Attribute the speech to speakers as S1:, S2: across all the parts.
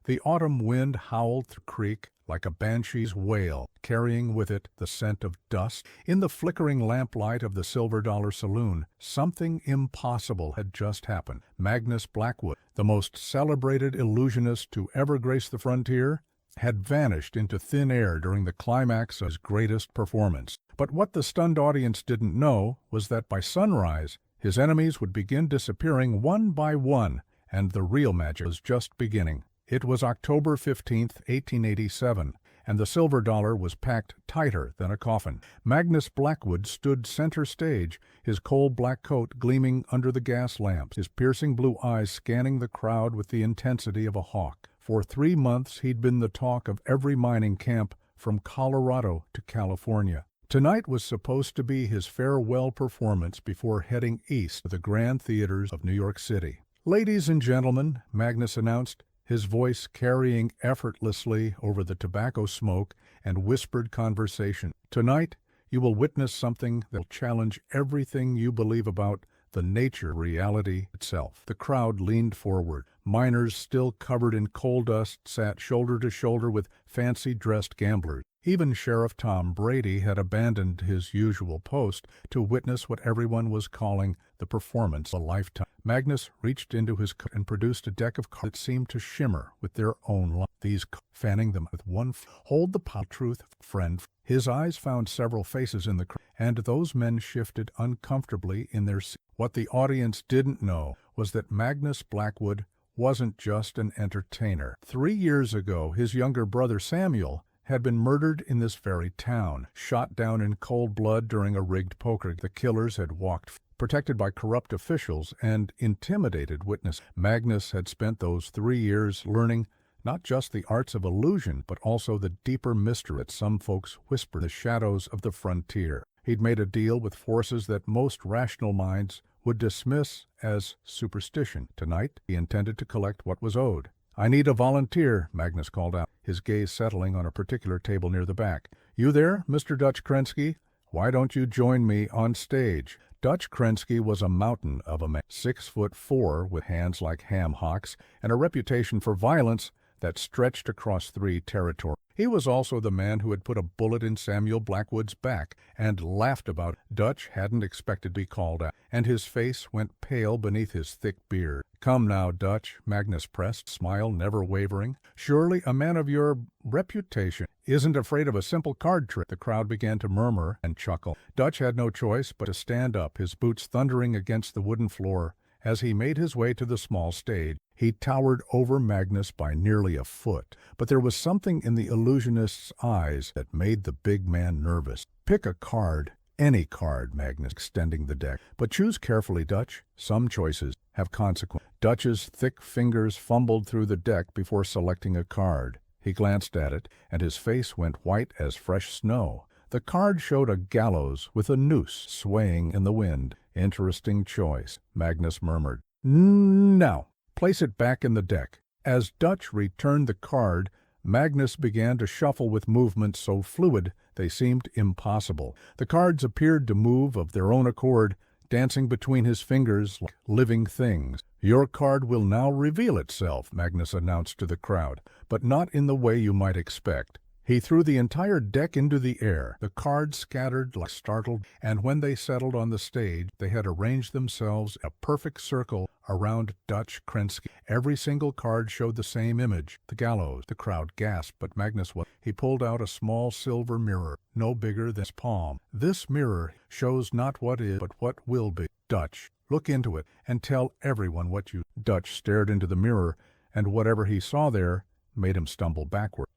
S1: The autumn wind howled through the creek like a banshee's wail, carrying with it the scent of dust. In the flickering lamplight of the Silver Dollar Saloon, something impossible had just happened. Magnus Blackwood, the most celebrated illusionist to ever grace the frontier, had vanished into thin air during the climax of his greatest performance. But what the stunned audience didn't know was that by sunrise, his enemies would begin disappearing one by one, and the real magic was just beginning. It was October 15th, 1887, and the Silver Dollar was packed tighter than a coffin. Magnus Blackwood stood center stage, his coal-black coat gleaming under the gas lamps, his piercing blue eyes scanning the crowd with the intensity of a hawk. For 3 months he'd been the talk of every mining camp from Colorado to California. Tonight was supposed to be his farewell performance before heading east to the grand theaters of New York City. "Ladies and gentlemen," Magnus announced, his voice carrying effortlessly over the tobacco smoke and whispered conversation. "Tonight, you will witness something that will challenge everything you believe about the nature of reality itself." The crowd leaned forward. Miners still covered in coal dust sat shoulder to shoulder with fancy-dressed gamblers. Even Sheriff Tom Brady had abandoned his usual post to witness what everyone was calling the performance of a lifetime. Magnus reached into his coat and produced a deck of cards that seemed to shimmer with their own light. These fanning them with one "Hold the power, truth, friend." His eyes found several faces in the crowd, and those men shifted uncomfortably in their seats. What the audience didn't know was that Magnus Blackwood wasn't just an entertainer. 3 years ago, his younger brother Samuel had been murdered in this very town, shot down in cold blood during a rigged poker. The killers had walked protected by corrupt officials and intimidated witnesses. Magnus had spent those 3 years learning not just the arts of illusion, but also the deeper mystery that some folks whisper in the shadows of the frontier. He'd made a deal with forces that most rational minds would dismiss as superstition. Tonight, he intended to collect what was owed. "I need a volunteer," Magnus called out, his gaze settling on a particular table near the back. "You there, Mr. Dutch Krensky? Why don't you join me on stage?" Dutch Krensky was a mountain of a man, 6'4", with hands like ham hocks, and a reputation for violence that stretched across 3 territories. He was also the man who had put a bullet in Samuel Blackwood's back and laughed about it. Dutch hadn't expected to be called out, and his face went pale beneath his thick beard. "Come now, Dutch," Magnus pressed, smile never wavering. "Surely a man of your reputation isn't afraid of a simple card trick." The crowd began to murmur and chuckle. Dutch had no choice but to stand up, his boots thundering against the wooden floor. As he made his way to the small stage, he towered over Magnus by nearly a foot, but there was something in the illusionist's eyes that made the big man nervous. "Pick a card, any card," Magnus, extending the deck. "But choose carefully, Dutch. Some choices have consequences." Dutch's thick fingers fumbled through the deck before selecting a card. He glanced at it, and his face went white as fresh snow. The card showed a gallows with a noose swaying in the wind. "Interesting choice," Magnus murmured. "Now, place it back in the deck." As Dutch returned the card, Magnus began to shuffle with movements so fluid they seemed impossible. The cards appeared to move of their own accord, dancing between his fingers like living things. "Your card will now reveal itself," Magnus announced to the crowd, "but not in the way you might expect." He threw the entire deck into the air. The cards scattered like startled, and when they settled on the stage, they had arranged themselves in a perfect circle around Dutch Krensky. Every single card showed the same image, the gallows. The crowd gasped, but Magnus was. He pulled out a small silver mirror, no bigger than his palm. "This mirror shows not what is, but what will be. Dutch, look into it and tell everyone what you." Dutch stared into the mirror, and whatever he saw there made him stumble backward.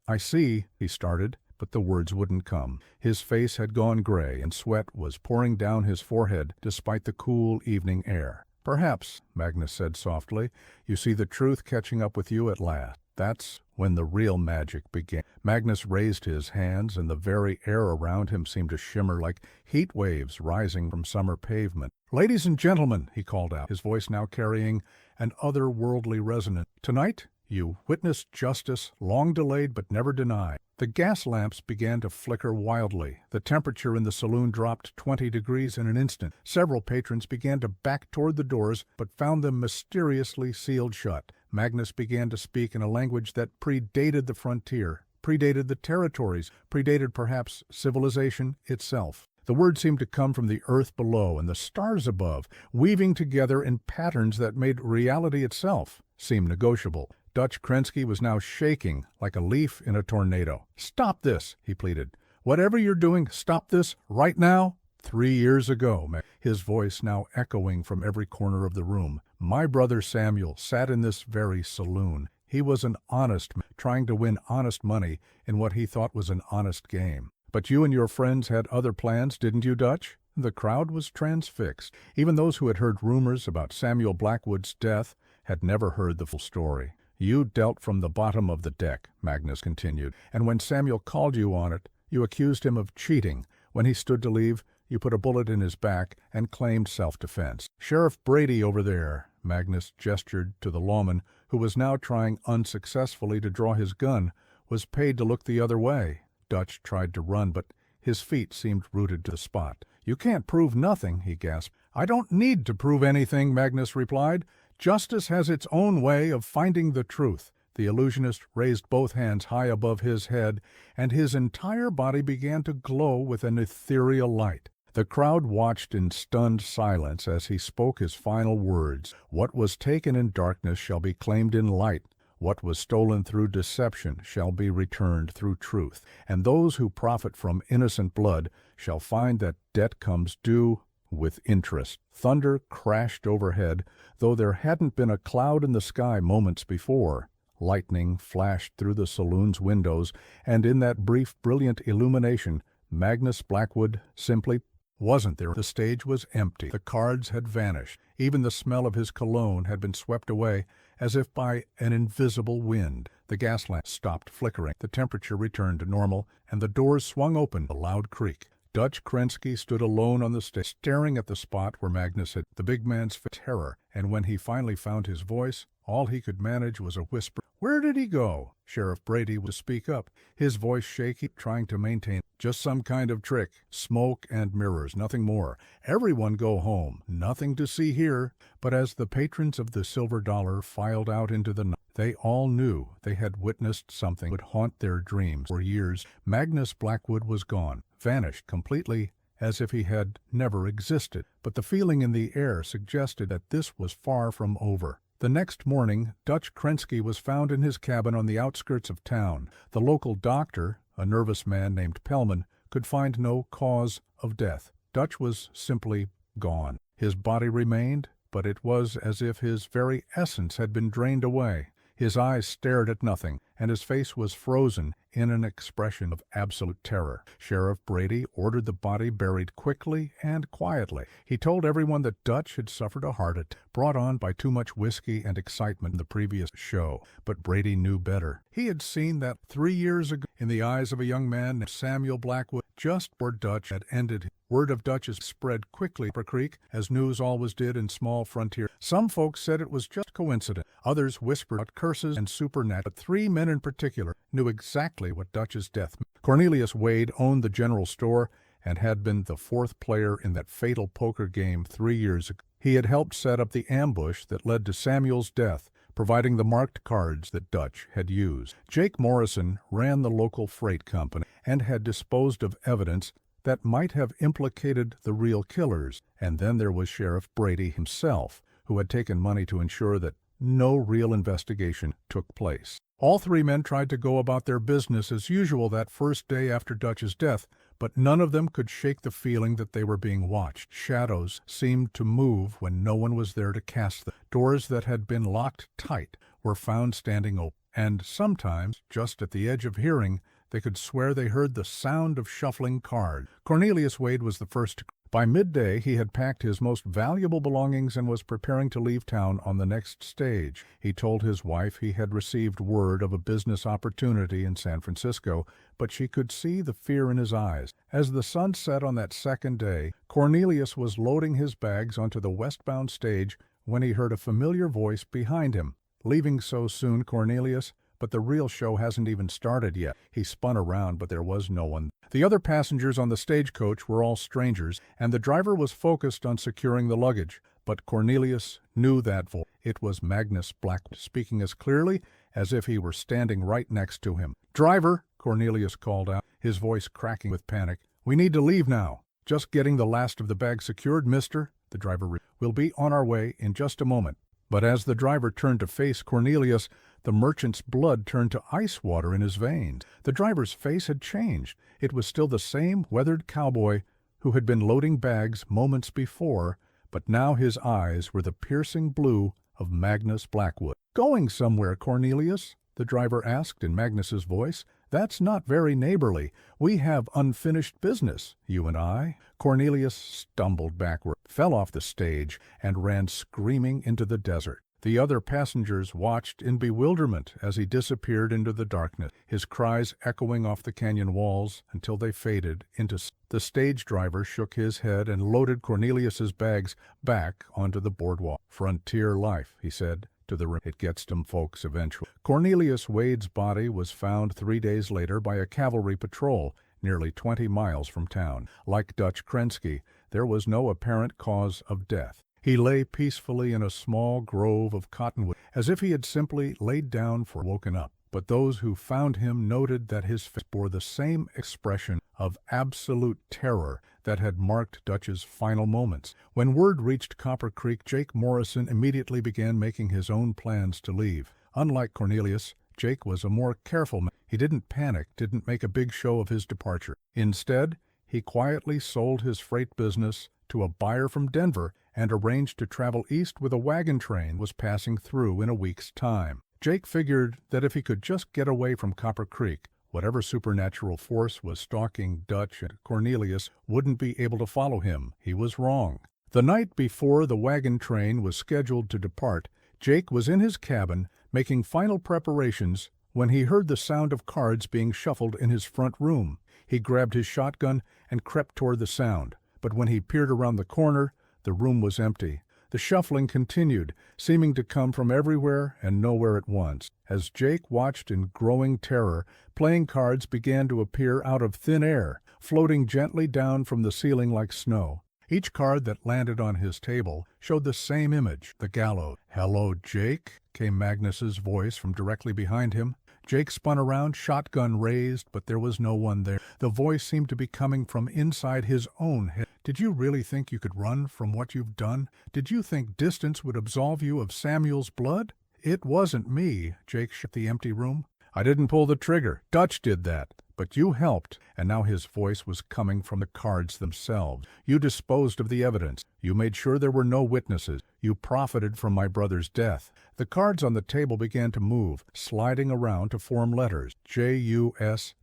S1: I see," he started, but the words wouldn't come. His face had gone gray, and sweat was pouring down his forehead despite the cool evening air. "Perhaps," Magnus said softly, "you see the truth catching up with you at last." That's when the real magic began. Magnus raised his hands, and the very air around him seemed to shimmer like heat waves rising from summer pavement. "Ladies and gentlemen," he called out, his voice now carrying an otherworldly resonance, "tonight you witnessed justice long delayed but never denied." The gas lamps began to flicker wildly. The temperature in the saloon dropped 20 degrees in an instant. Several patrons began to back toward the doors, but found them mysteriously sealed shut. Magnus began to speak in a language that predated the frontier, predated the territories, predated perhaps civilization itself. The words seemed to come from the earth below and the stars above, weaving together in patterns that made reality itself seem negotiable. Dutch Krensky was now shaking like a leaf in a tornado. "Stop this," he pleaded. "Whatever you're doing, stop this right now." 3 years ago, his voice now echoing from every corner of the room, my brother Samuel sat in this very saloon. He was an honest man, trying to win honest money in what he thought was an honest game. But you and your friends had other plans, didn't you, Dutch? The crowd was transfixed. Even those who had heard rumors about Samuel Blackwood's death had never heard the full story. "You dealt from the bottom of the deck," Magnus continued, "and when Samuel called you on it, you accused him of cheating. When he stood to leave, you put a bullet in his back and claimed self-defense. Sheriff Brady over there," Magnus gestured to the lawman, who was now trying unsuccessfully to draw his gun, "was paid to look the other way." Dutch tried to run, but his feet seemed rooted to the spot. "You can't prove nothing," he gasped. "I don't need to prove anything," Magnus replied. "Justice has its own way of finding the truth." The illusionist raised both hands high above his head, and his entire body began to glow with an ethereal light. The crowd watched in stunned silence as he spoke his final words. "What was taken in darkness shall be claimed in light. What was stolen through deception shall be returned through truth. And those who profit from innocent blood shall find that debt comes due with interest." Thunder crashed overhead, though there hadn't been a cloud in the sky moments before. Lightning flashed through the saloon's windows, and in that brief, brilliant illumination, Magnus Blackwood simply wasn't there. The stage was empty. The cards had vanished. Even the smell of his cologne had been swept away as if by an invisible wind. The gas lamp stopped flickering. The temperature returned to normal, and the doors swung open with a loud creak. Dutch Krensky stood alone on the stage, staring at the spot where Magnus had. The big man's terror, and when he finally found his voice, all he could manage was a whisper. "Where did he go?" Sheriff Brady was to speak up, his voice shaky, trying to maintain. "Just some kind of trick. Smoke and mirrors, nothing more. Everyone go home. Nothing to see here." But as the patrons of the Silver Dollar filed out into the night, they all knew they had witnessed something that would haunt their dreams for years. Magnus Blackwood was gone, vanished completely, as if he had never existed. But the feeling in the air suggested that this was far from over. The next morning, Dutch Krensky was found in his cabin on the outskirts of town. The local doctor, a nervous man named Pellman, could find no cause of death. Dutch was simply gone. His body remained, but it was as if his very essence had been drained away. His eyes stared at nothing, and his face was frozen in an expression of absolute terror. Sheriff Brady ordered the body buried quickly and quietly. He told everyone that Dutch had suffered a heart attack brought on by too much whiskey and excitement in the previous show. But Brady knew better. He had seen that 3 years ago in the eyes of a young man named Samuel Blackwood, just where Dutch had ended. Word of Dutch's spread quickly up a creek, as news always did in small frontier. Some folks said it was just coincidence. Others whispered about curses and supernatural. But 3 men in particular knew exactly what Dutch's death meant. Cornelius Wade owned the general store and had been the 4th player in that fatal poker game 3 years ago. He had helped set up the ambush that led to Samuel's death, providing the marked cards that Dutch had used. Jake Morrison ran the local freight company and had disposed of evidence that might have implicated the real killers. And then there was Sheriff Brady himself, who had taken money to ensure that no real investigation took place. All 3 men tried to go about their business as usual that first day after Dutch's death, but none of them could shake the feeling that they were being watched. Shadows seemed to move when no one was there to cast them. Doors that had been locked tight were found standing open, and sometimes, just at the edge of hearing, they could swear they heard the sound of shuffling cards. Cornelius Wade was the first to. By midday, he had packed his most valuable belongings and was preparing to leave town on the next stage. He told his wife he had received word of a business opportunity in San Francisco, but she could see the fear in his eyes. As the sun set on that second day, Cornelius was loading his bags onto the westbound stage when he heard a familiar voice behind him. "Leaving so soon, Cornelius? But the real show hasn't even started yet." He spun around, but there was no one. The other passengers on the stagecoach were all strangers, and the driver was focused on securing the luggage. But Cornelius knew that voice. It was Magnus Blackwood, speaking as clearly as if he were standing right next to him. "Driver," Cornelius called out, his voice cracking with panic. "We need to leave now." "Just getting the last of the bag secured, mister," the driver. "We'll be on our way in just a moment." But as the driver turned to face Cornelius, the merchant's blood turned to ice water in his veins. The driver's face had changed. It was still the same weathered cowboy who had been loading bags moments before, but now his eyes were the piercing blue of Magnus Blackwood. "Going somewhere, Cornelius?" the driver asked in Magnus's voice. "That's not very neighborly. We have unfinished business, you and I." Cornelius stumbled backward, fell off the stage, and ran screaming into the desert. The other passengers watched in bewilderment as he disappeared into the darkness, his cries echoing off the canyon walls until they faded into. The stage driver shook his head and loaded Cornelius's bags back onto the boardwalk. "Frontier life," he said to the room. "It gets them folks eventually." Cornelius Wade's body was found 3 days later by a cavalry patrol nearly 20 miles from town. Like Dutch Krensky, there was no apparent cause of death. He lay peacefully in a small grove of cottonwood, as if he had simply laid down for woken up. But those who found him noted that his face bore the same expression of absolute terror that had marked Dutch's final moments. When word reached Copper Creek, Jake Morrison immediately began making his own plans to leave. Unlike Cornelius, Jake was a more careful man. He didn't panic, didn't make a big show of his departure. Instead, he quietly sold his freight business to a buyer from Denver and arranged to travel east with a wagon train was passing through in a week's time. Jake figured that if he could just get away from Copper Creek, whatever supernatural force was stalking Dutch and Cornelius wouldn't be able to follow him. He was wrong. The night before the wagon train was scheduled to depart, Jake was in his cabin making final preparations when he heard the sound of cards being shuffled in his front room. He grabbed his shotgun and crept toward the sound. But when he peered around the corner, the room was empty. The shuffling continued, seeming to come from everywhere and nowhere at once. As Jake watched in growing terror, playing cards began to appear out of thin air, floating gently down from the ceiling like snow. Each card that landed on his table showed the same image, the gallows. "Hello, Jake," came Magnus's voice from directly behind him. Jake spun around, shotgun raised, but there was no one there. The voice seemed to be coming from inside his own head. "Did you really think you could run from what you've done? Did you think distance would absolve you of Samuel's blood?" "It wasn't me," Jake shut the empty room. "I didn't pull the trigger. Dutch did that. But you helped," and now his voice was coming from the cards themselves. "You disposed of the evidence. You made sure there were no witnesses. You profited from my brother's death." The cards on the table began to move, sliding around to form letters, Justice.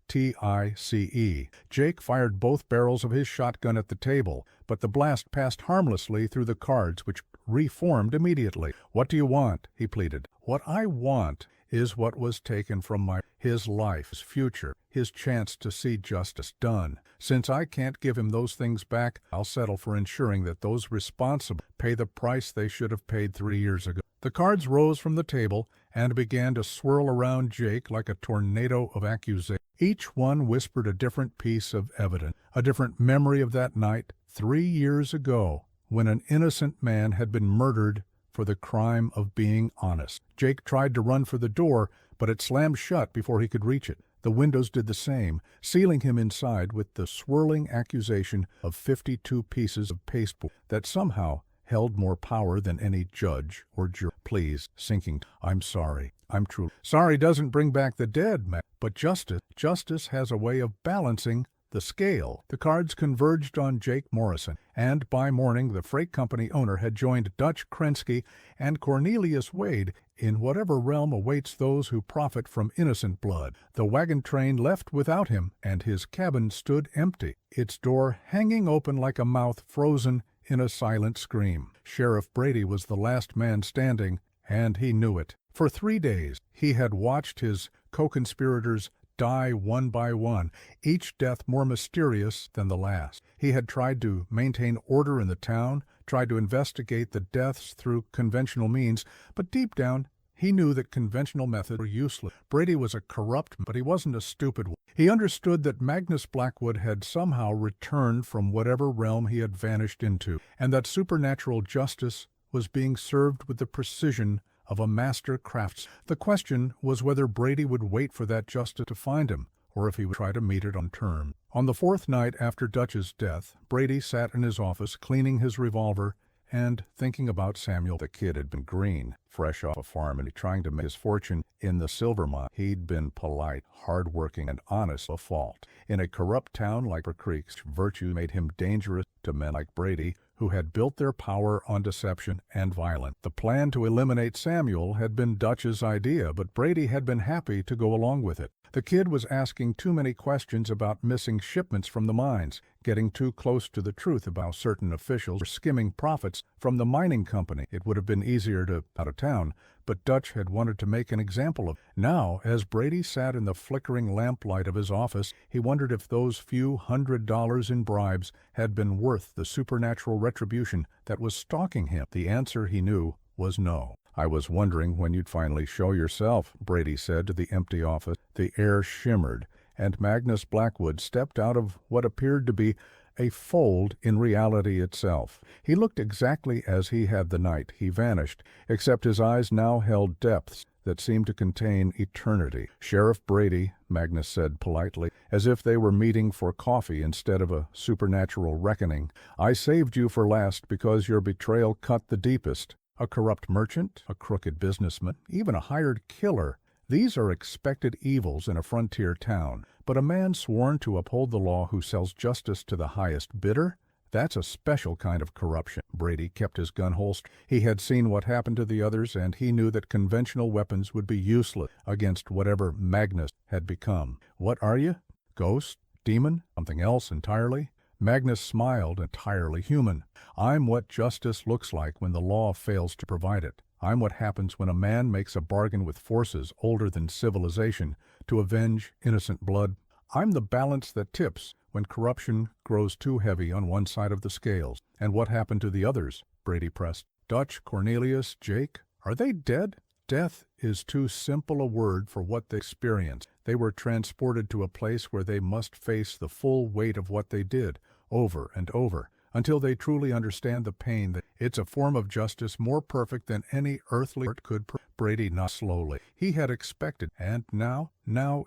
S1: Jake fired both barrels of his shotgun at the table, but the blast passed harmlessly through the cards, which reformed immediately. "What do you want?" he pleaded. "What I want is what was taken from his life, his future, his chance to see justice done. Since I can't give him those things back, I'll settle for ensuring that those responsible pay the price they should have paid 3 years ago." The cards rose from the table and began to swirl around Jake like a tornado of accusation. Each one whispered a different piece of evidence, a different memory of that night 3 years ago, when an innocent man had been murdered for the crime of being honest. Jake tried to run for the door, but it slammed shut before he could reach it. The windows did the same, sealing him inside with the swirling accusation of 52 pieces of pasteboard that somehow held more power than any judge or jury. "Please," sinking, "I'm sorry. I'm true. Sorry doesn't bring back the dead, Matt, but justice has a way of balancing the scale." The cards converged on Jake Morrison, and by morning the freight company owner had joined Dutch Krensky and Cornelius Wade in whatever realm awaits those who profit from innocent blood. The wagon train left without him, and his cabin stood empty, its door hanging open like a mouth frozen in a silent scream. Sheriff Brady was the last man standing, and he knew it. For 3 days he had watched his co-conspirators die one by one, each death more mysterious than the last. He had tried to maintain order in the town, tried to investigate the deaths through conventional means, but deep down he knew that conventional methods were useless. Brady was a corrupt, but he wasn't a stupid one. He understood that Magnus Blackwood had somehow returned from whatever realm he had vanished into, and that supernatural justice was being served with the precision of a master craftsman. The question was whether Brady would wait for that justice to find him, or if he would try to meet it on terms. On the fourth night after Dutch's death, Brady sat in his office cleaning his revolver and thinking about Samuel. The kid had been green, fresh off a farm, and trying to make his fortune in the silver mine. He'd been polite, hard-working, and honest a fault. In a corrupt town like Copper Creek, virtue made him dangerous to men like Brady, who had built their power on deception and violence. The plan to eliminate Samuel had been Dutch's idea, but Brady had been happy to go along with it. The kid was asking too many questions about missing shipments from the mines, getting too close to the truth about certain officials were skimming profits from the mining company. It would have been easier to out of town, but Dutch had wanted to make an example of. Now, as Brady sat in the flickering lamplight of his office, he wondered if those few $100 in bribes had been worth the supernatural retribution that was stalking him. The answer, he knew, was no. "I was wondering when you'd finally show yourself," Brady said to the empty office. The air shimmered, and Magnus Blackwood stepped out of what appeared to be a fold in reality itself. He looked exactly as he had the night he vanished, except his eyes now held depths that seemed to contain eternity. "Sheriff Brady," Magnus said politely, as if they were meeting for coffee instead of a supernatural reckoning, "I saved you for last because your betrayal cut the deepest. A corrupt merchant, a crooked businessman, even a hired killer. These are expected evils in a frontier town. But a man sworn to uphold the law who sells justice to the highest bidder? That's a special kind of corruption." Brady kept his gun holstered. He had seen what happened to the others, and he knew that conventional weapons would be useless against whatever Magnus had become. "What are you? Ghost? Demon? Something else entirely?" Magnus smiled, entirely human. "I'm what justice looks like when the law fails to provide it. I'm what happens when a man makes a bargain with forces older than civilization to avenge innocent blood. I'm the balance that tips when corruption grows too heavy on one side of the scales." "And what happened to the others?" Brady pressed. "Dutch, Cornelius, Jake, are they dead?" "Death is too simple a word for what they experienced. They were transported to a place where they must face the full weight of what they did, over and over, until they truly understand the pain. That it's a form of justice more perfect than any earthly art could." Brady nodded slowly. He had expected. "And now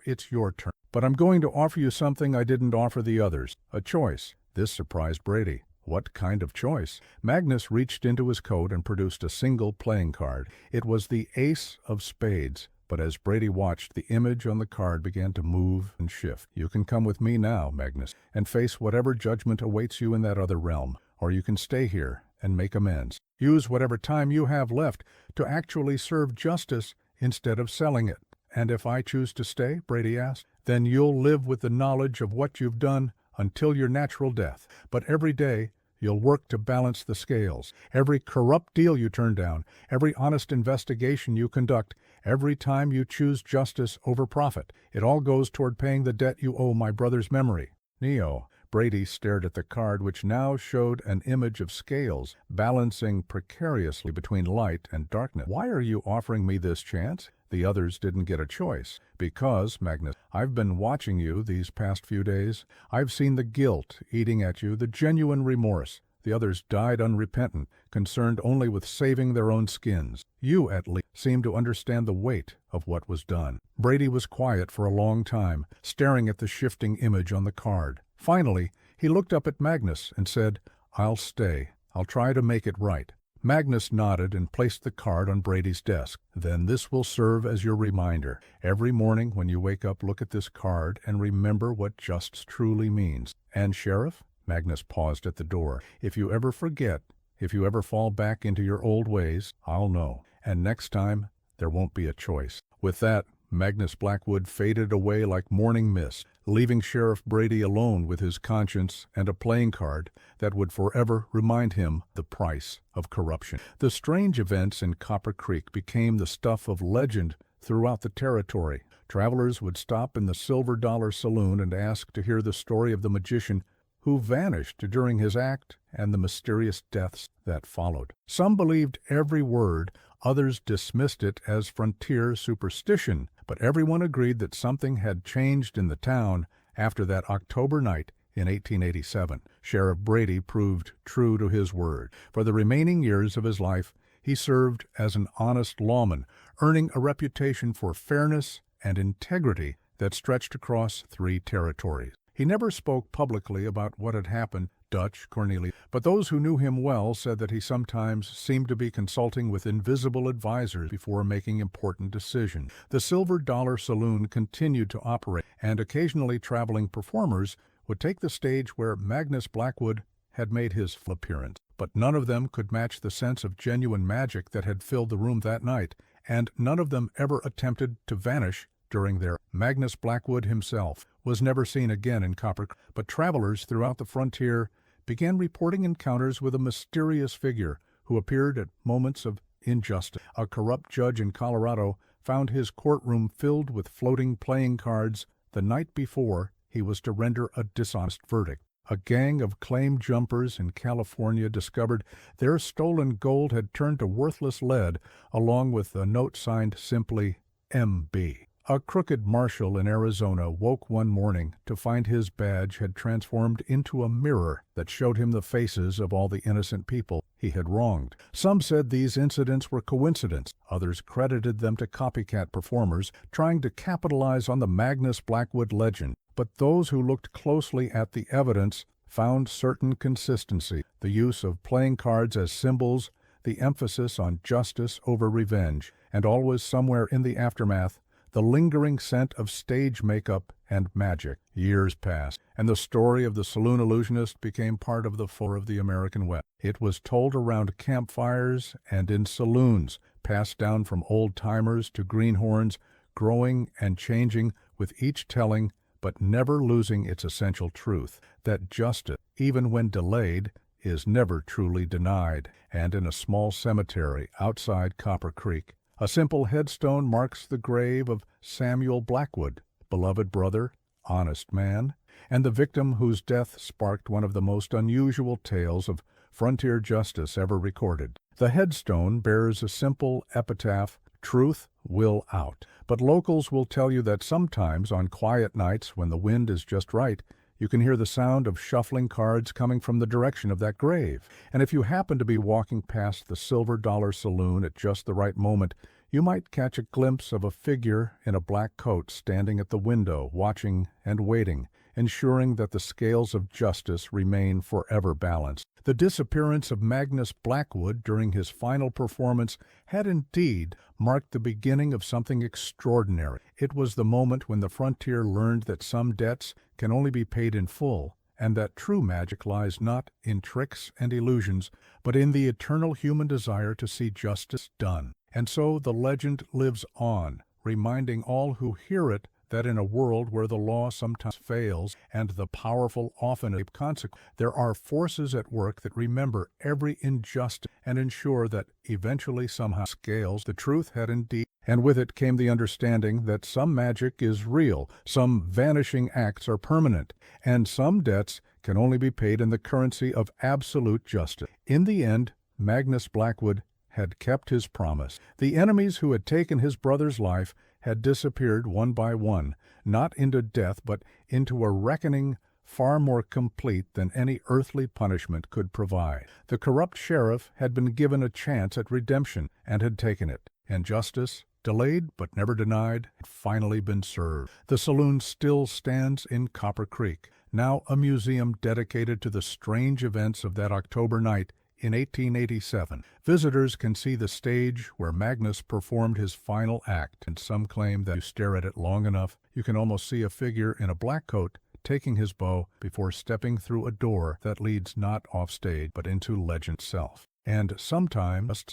S1: it's your turn. But I'm going to offer you something I didn't offer the others. A choice." This surprised Brady. What kind of choice? Magnus reached into his coat and produced a single playing card. It was the ace of spades. But as Brady watched, the image on the card began to move and shift. "You can come with me now, Magnus, and face whatever judgment awaits you in that other realm, or you can stay here and make amends. Use whatever time you have left to actually serve justice instead of selling it." "And if I choose to stay?" Brady asked. "Then you'll live with the knowledge of what you've done until your natural death. But every day you'll work to balance the scales. Every corrupt deal you turn down, every honest investigation you conduct, every time you choose justice over profit, it all goes toward paying the debt you owe my brother's memory." "Neo." Brady stared at the card, which now showed an image of scales balancing precariously between light and darkness. "Why are you offering me this chance? The others didn't get a choice." "Because, Magnus, I've been watching you these past few days. I've seen the guilt eating at you, the genuine remorse. The others died unrepentant, concerned only with saving their own skins. You, at least, seem to understand the weight of what was done." Brady was quiet for a long time, staring at the shifting image on the card. Finally, he looked up at Magnus and said, "I'll stay. I'll try to make it right." Magnus nodded and placed the card on Brady's desk. "Then this will serve as your reminder. Every morning when you wake up, look at this card and remember what justice truly means. And, Sheriff," Magnus paused at the door, "if you ever forget, if you ever fall back into your old ways, I'll know. And next time, there won't be a choice." With that, Magnus Blackwood faded away like morning mist, leaving Sheriff Brady alone with his conscience and a playing card that would forever remind him the price of corruption. The strange events in Copper Creek became the stuff of legend throughout the territory. Travelers would stop in the Silver Dollar Saloon and ask to hear the story of the magician who vanished during his act and the mysterious deaths that followed. Some believed every word, others dismissed it as frontier superstition, but everyone agreed that something had changed in the town after that October night In 1887, Sheriff Brady proved true to his word. For the remaining years of his life, he served as an honest lawman, earning a reputation for fairness and integrity that stretched across 3 territories. He never spoke publicly about what had happened, Dutch Cornelius, but those who knew him well said that he sometimes seemed to be consulting with invisible advisors before making important decisions. The Silver Dollar Saloon continued to operate, and occasionally traveling performers would take the stage where Magnus Blackwood had made his appearance. But none of them could match the sense of genuine magic that had filled the room that night, and none of them ever attempted to vanish during their. Magnus Blackwood himself was never seen again in Copper Creek, but travelers throughout the frontier began reporting encounters with a mysterious figure who appeared at moments of injustice. A corrupt judge in Colorado found his courtroom filled with floating playing cards the night before he was to render a dishonest verdict. A gang of claim jumpers in California discovered their stolen gold had turned to worthless lead, along with a note signed simply M.B. A crooked marshal in Arizona woke one morning to find his badge had transformed into a mirror that showed him the faces of all the innocent people he had wronged. Some said these incidents were coincidence. Others credited them to copycat performers trying to capitalize on the Magnus Blackwood legend. But those who looked closely at the evidence found certain consistency: the use of playing cards as symbols, the emphasis on justice over revenge, and always somewhere in the aftermath, the lingering scent of stage makeup and magic. Years passed, and the story of the Saloon Illusionist became part of the folklore of the American West. It was told around campfires and in saloons, passed down from old-timers to greenhorns, growing and changing with each telling, but never losing its essential truth, that justice, even when delayed, is never truly denied. And in a small cemetery outside Copper Creek, a simple headstone marks the grave of Samuel Blackwood, beloved brother, honest man, and the victim whose death sparked one of the most unusual tales of frontier justice ever recorded. The headstone bears a simple epitaph: "Truth will out." But locals will tell you that sometimes on quiet nights when the wind is just right, you can hear the sound of shuffling cards coming from the direction of that grave. And if you happen to be walking past the Silver Dollar Saloon at just the right moment, you might catch a glimpse of a figure in a black coat standing at the window, watching and waiting, ensuring that the scales of justice remain forever balanced. The disappearance of Magnus Blackwood during his final performance had indeed marked the beginning of something extraordinary. It was the moment when the frontier learned that some debts can only be paid in full, and that true magic lies not in tricks and illusions, but in the eternal human desire to see justice done. And so the legend lives on, reminding all who hear it that in a world where the law sometimes fails and the powerful often reap consequences, there are forces at work that remember every injustice and ensure that eventually somehow scales. The truth had indeed, and with it came the understanding that some magic is real, some vanishing acts are permanent, and some debts can only be paid in the currency of absolute justice. In the end, Magnus Blackwood had kept his promise. The enemies who had taken his brother's life had disappeared one by one, not into death, but into a reckoning far more complete than any earthly punishment could provide. The corrupt sheriff had been given a chance at redemption and had taken it, and justice, delayed but never denied, had finally been served. The saloon still stands in Copper Creek, now a museum dedicated to the strange events of that October night in 1887. Visitors can see the stage where Magnus performed his final act, and some claim that if you stare at it long enough, you can almost see a figure in a black coat taking his bow before stepping through a door that leads not off stage but into legend itself. And sometimes,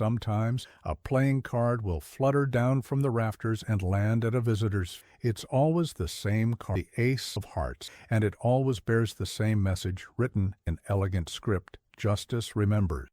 S1: a playing card will flutter down from the rafters and land at a visitor's. It's always the same card, the Ace of Hearts, and it always bears the same message written in elegant script: justice remembers.